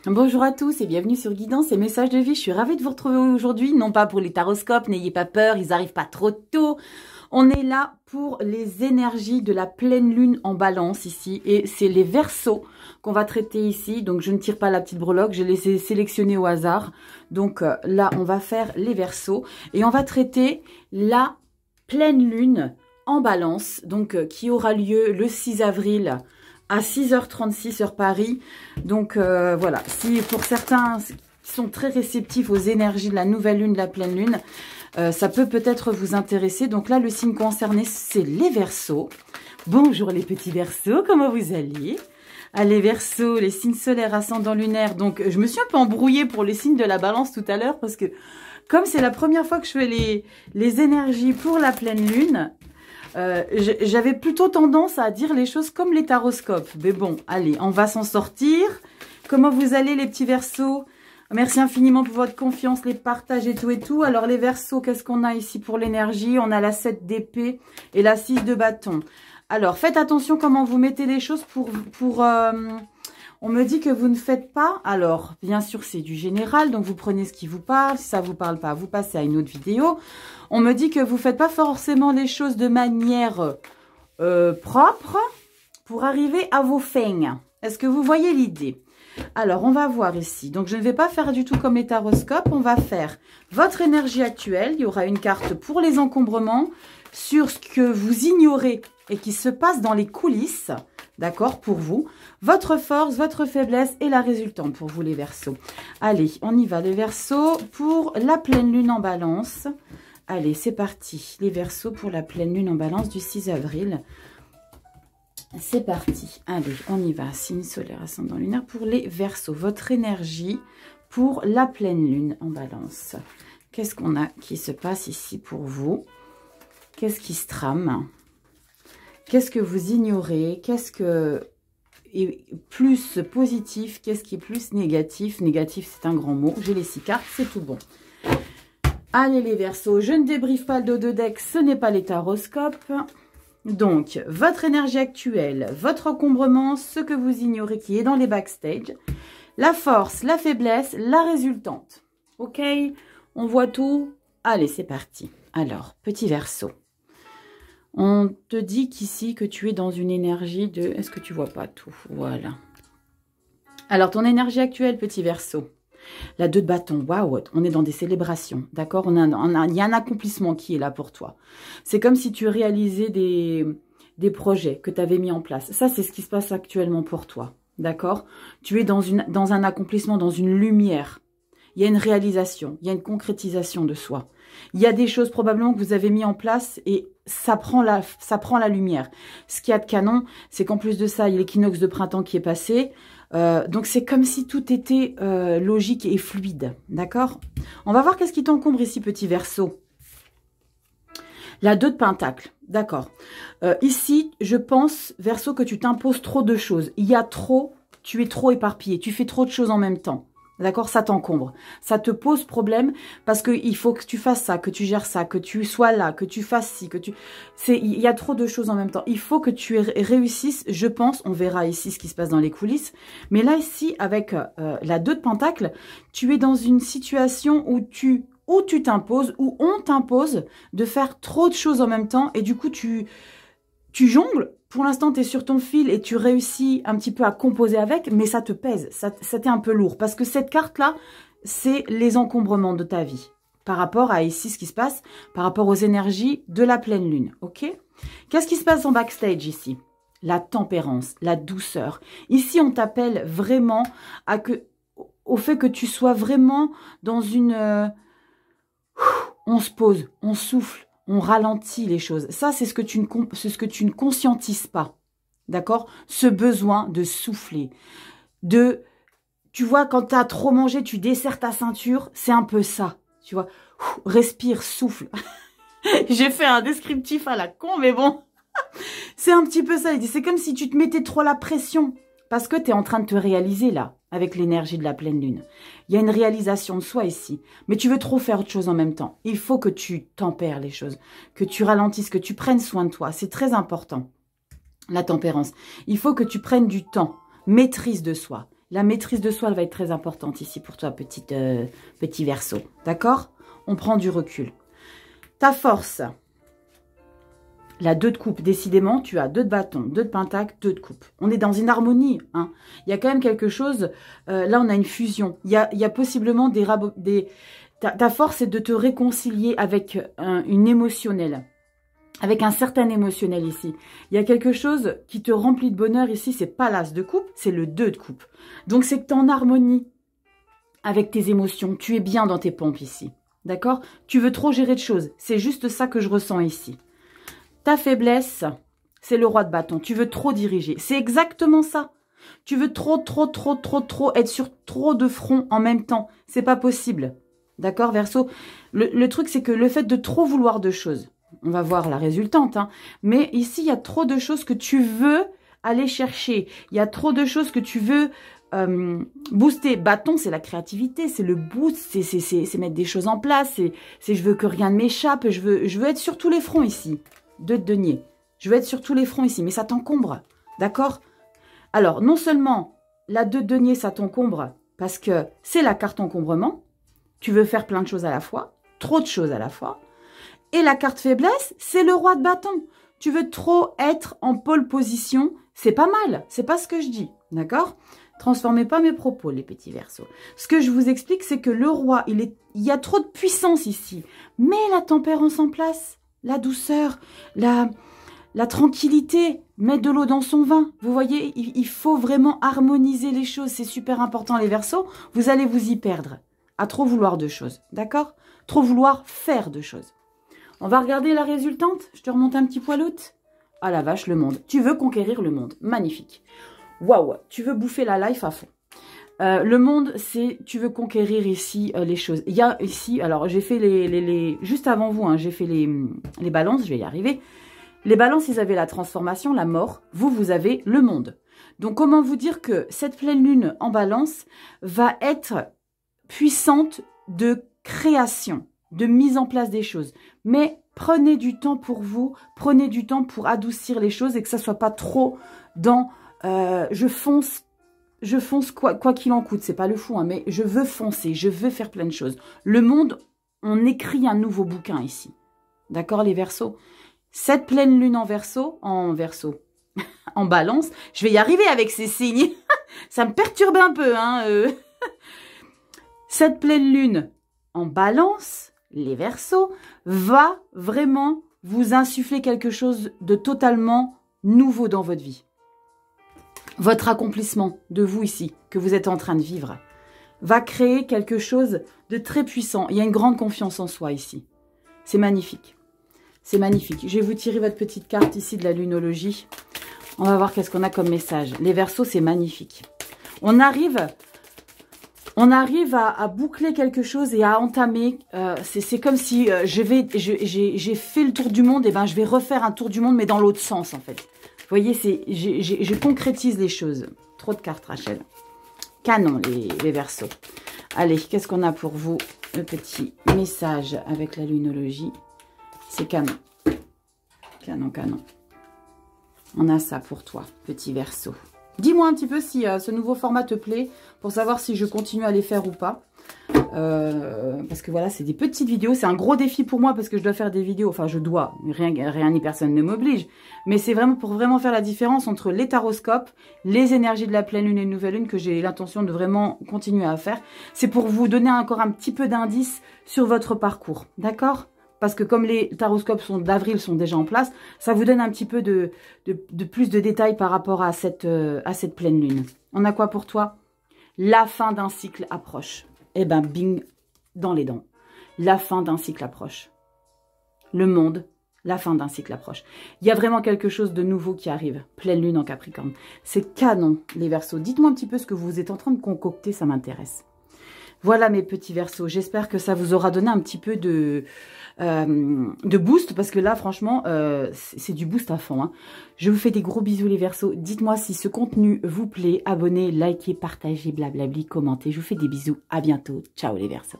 Bonjour à tous et bienvenue sur Guidance et Messages de Vie. Je suis ravie de vous retrouver aujourd'hui, non pas pour les taroscopes, n'ayez pas peur, ils arrivent pas trop tôt. On est là pour les énergies de la pleine lune en balance ici et c'est les Verseaux qu'on va traiter ici. Donc je ne tire pas la petite breloque, je les ai sélectionnés au hasard. Donc là on va faire les Verseaux et on va traiter la pleine lune en balance, donc qui aura lieu le 6 avril à 6h36 heure Paris. Donc voilà, si pour certains qui sont très réceptifs aux énergies de la nouvelle lune, de la pleine lune, ça peut peut-être vous intéresser. Donc là, le signe concerné, c'est les Verseaux. Bonjour les petits Verseaux, comment vous allez? Allez Verseaux, les signes solaires, ascendant lunaire. Donc je me suis un peu embrouillée pour les signes de la balance tout à l'heure parce que comme c'est la première fois que je fais les énergies pour la pleine lune, j'avais plutôt tendance à dire les choses comme les taroscopes. Mais bon, allez, on va s'en sortir. Comment vous allez les petits Verseaux? Merci infiniment pour votre confiance, les partages et tout et tout. Alors les Verseaux, qu'est-ce qu'on a ici pour l'énergie? On a la 7 d'épée et la 6 de bâton. Alors faites attention comment vous mettez les choses on me dit que vous ne faites pas. Alors, bien sûr, c'est du général, donc vous prenez ce qui vous parle. Si ça ne vous parle pas, vous passez à une autre vidéo. On me dit que vous ne faites pas forcément les choses de manière propre pour arriver à vos fins. Est-ce que vous voyez l'idée? Alors, on va voir ici. Donc, je ne vais pas faire du tout comme les taroscopes. On va faire votre énergie actuelle. Il y aura une carte pour les encombrements sur ce que vous ignorez et qui se passe dans les coulisses. D'accord, pour vous, votre force, votre faiblesse et la résultante pour vous les Verseaux. Allez, on y va les Verseaux pour la pleine lune en balance. Allez, c'est parti. Les Verseaux pour la pleine lune en balance du 6 avril. C'est parti. Allez, on y va. Signe solaire, ascendant lunaire pour les Verseaux. Votre énergie pour la pleine lune en balance. Qu'est-ce qu'on a qui se passe ici pour vous? Qu'est-ce qui se trame? Qu'est-ce que vous ignorez? Qu'est-ce que est plus positif? Qu'est-ce qui est plus négatif? Négatif, c'est un grand mot. J'ai les 6 cartes, c'est tout bon. Allez les Verseaux, je ne débriefe pas le dos de deck, ce n'est pas les taroscopes. Donc, votre énergie actuelle, votre encombrement, ce que vous ignorez qui est dans les backstage, la force, la faiblesse, la résultante. Ok? On voit tout? Allez, c'est parti. Alors, petit Verseau. On te dit qu'ici, que tu es dans une énergie de... Est-ce que tu vois pas tout? Voilà. Alors, ton énergie actuelle, petit Verseau. La 2 de bâton. Waouh, on est dans des célébrations. D'accord? Il y a un accomplissement qui est là pour toi. C'est comme si tu réalisais des projets que tu avais mis en place. Ça, c'est ce qui se passe actuellement pour toi. D'accord? Tu es dans un accomplissement, dans une lumière. Il y a une réalisation, il y a une concrétisation de soi. Il y a des choses probablement que vous avez mis en place et ça prend la lumière. Ce qu'il y a de canon, c'est qu'en plus de ça, il y a l'équinoxe de printemps qui est passé. Donc c'est comme si tout était logique et fluide. D'accord? On va voir qu'est-ce qui t'encombre ici, petit Verseau. La 2 de Pentacle. D'accord. Ici, je pense, Verseau, que tu t'imposes trop de choses. Tu es trop éparpillé. Tu fais trop de choses en même temps. D'accord, ça t'encombre. Ça te pose problème parce qu'il faut que tu fasses ça, que tu gères ça, que tu sois là, que tu fasses ci, il y a trop de choses en même temps. Il faut que tu réussisses, je pense, on verra ici ce qui se passe dans les coulisses. Mais là, ici, avec la 2 de Pentacle, tu es dans une situation où tu t'imposes, où on t'impose de faire trop de choses en même temps. Et du coup, tu jongles. Pour l'instant, tu es sur ton fil et tu réussis un petit peu à composer avec, mais ça te pèse, ça t'est un peu lourd. Parce que cette carte-là, c'est les encombrements de ta vie. Par rapport à ici, ce qui se passe, par rapport aux énergies de la pleine lune. Ok? Qu'est-ce qui se passe en backstage ici? La tempérance, la douceur. Ici, on t'appelle vraiment au fait que tu sois vraiment dans une... on se pose, on souffle. On ralentit les choses. Ça, c'est ce que tu ne conscientises pas. D'accord? Ce besoin de souffler. Tu vois, quand tu as trop mangé, tu desserres ta ceinture. C'est un peu ça. Tu vois? Respire, souffle. J'ai fait un descriptif à la con, mais bon. C'est un petit peu ça. C'est comme si tu te mettais trop la pression. Parce que tu es en train de te réaliser là, avec l'énergie de la pleine lune. Il y a une réalisation de soi ici. Mais tu veux trop faire autre chose en même temps. Il faut que tu tempères les choses, que tu ralentisses, que tu prennes soin de toi. C'est très important, la tempérance. Il faut que tu prennes du temps, maîtrise de soi. La maîtrise de soi, elle va être très importante ici pour toi, petit Verseau. D'accord? On prend du recul. Ta force, la 2 de coupe. Décidément, tu as 2 de bâton, 2 de pentacle, 2 de coupe. On est dans une harmonie. Hein. Il y a quand même quelque chose. Là, on a une fusion. Il y a possiblement ta force, c'est de te réconcilier avec une émotionnelle. Avec un certain émotionnel ici. Il y a quelque chose qui te remplit de bonheur ici. C'est pas l'as de coupe, c'est le 2 de coupe. Donc, c'est que tu es en harmonie avec tes émotions. Tu es bien dans tes pompes ici. D'accord? Tu veux trop gérer de choses. C'est juste ça que je ressens ici. Ta faiblesse, c'est le roi de bâton. Tu veux trop diriger. C'est exactement ça. Tu veux trop être sur trop de fronts en même temps. C'est pas possible. D'accord, Verseau? Le truc, c'est que le fait de trop vouloir de choses, on va voir la résultante, hein, mais ici, il y a trop de choses que tu veux aller chercher. Il y a trop de choses que tu veux booster. Bâton, c'est la créativité, c'est le boost, c'est mettre des choses en place, c'est je veux que rien ne m'échappe, je veux être sur tous les fronts ici. 2 de denier. Je veux être sur tous les fronts ici, mais ça t'encombre. D'accord? Alors, non seulement la 2 de denier, ça t'encombre parce que c'est la carte encombrement. Tu veux faire plein de choses à la fois, trop de choses à la fois. Et la carte faiblesse, c'est le roi de bâton. Tu veux trop être en pole position. C'est pas mal, c'est pas ce que je dis. D'accord? Transformez pas mes propos, les petits Verseaux. Ce que je vous explique, c'est que le roi, il y a trop de puissance ici. Mets la tempérance en place. La douceur, la tranquillité, mettre de l'eau dans son vin. Vous voyez, il faut vraiment harmoniser les choses. C'est super important, les Verseaux. Vous allez vous y perdre à trop vouloir de choses. D'accord? Trop vouloir faire de choses. On va regarder la résultante. Je te remonte un petit poil haute. Ah la vache, le monde. Tu veux conquérir le monde. Magnifique. Waouh, tu veux bouffer la life à fond. Le monde, c'est, tu veux conquérir ici les choses. Il y a ici, alors j'ai fait juste avant vous, hein, j'ai fait les balances, je vais y arriver. Les balances, ils avaient la transformation, la mort. Vous avez le monde. Donc, comment vous dire que cette pleine lune en balance va être puissante de création, de mise en place des choses. Mais prenez du temps pour vous, prenez du temps pour adoucir les choses et que ça ne soit pas trop dans je fonce quoi qu'il en coûte, c'est pas le fou, hein, mais je veux foncer, je veux faire plein de choses. Le monde, on écrit un nouveau bouquin ici. D'accord, les Verseaux? Cette pleine lune en Verseau, en balance, je vais y arriver avec ces signes. Ça me perturbe un peu, hein. Cette pleine lune en balance, les Verseaux, va vraiment vous insuffler quelque chose de totalement nouveau dans votre vie. Votre accomplissement de vous ici, que vous êtes en train de vivre, va créer quelque chose de très puissant. Il y a une grande confiance en soi ici. C'est magnifique. C'est magnifique. Je vais vous tirer votre petite carte ici de la lunologie. On va voir qu'est-ce qu'on a comme message. Les Verseaux, c'est magnifique. On arrive à boucler quelque chose et à entamer. C'est comme si j'ai fait le tour du monde, et ben je vais refaire un tour du monde, mais dans l'autre sens en fait. Vous voyez, je concrétise les choses. Trop de cartes, Rachel. Canon, les Verseaux. Allez, qu'est-ce qu'on a pour vous? Le petit message avec la lunologie. C'est canon. Canon, canon. On a ça pour toi, petit Verseau. Dis-moi un petit peu si ce nouveau format te plaît, pour savoir si je continue à les faire ou pas. Parce que voilà, c'est des petites vidéos. C'est un gros défi pour moi parce que je dois faire des vidéos. Enfin, je dois. Rien ni personne ne m'oblige. Mais c'est vraiment pour vraiment faire la différence entre les taroscopes, les énergies de la pleine lune et de nouvelle lune que j'ai l'intention de vraiment continuer à faire. C'est pour vous donner encore un petit peu d'indices sur votre parcours. D'accord ? Parce que comme les taroscopes d'avril sont déjà en place, ça vous donne un petit peu de plus de détails par rapport à cette pleine lune. On a quoi pour toi? La fin d'un cycle approche. Eh ben, bing, dans les dents. La fin d'un cycle approche. Le monde, la fin d'un cycle approche. Il y a vraiment quelque chose de nouveau qui arrive. Pleine lune en Capricorne. C'est canon, les Verseaux. Dites-moi un petit peu ce que vous êtes en train de concocter, ça m'intéresse. Voilà mes petits Verseaux. J'espère que ça vous aura donné un petit peu de boost. Parce que là, franchement, c'est du boost à fond. Hein. Je vous fais des gros bisous les Verseaux. Dites-moi si ce contenu vous plaît. Abonnez, likez, partagez, blablabli, commentez. Je vous fais des bisous. À bientôt. Ciao les Verseaux.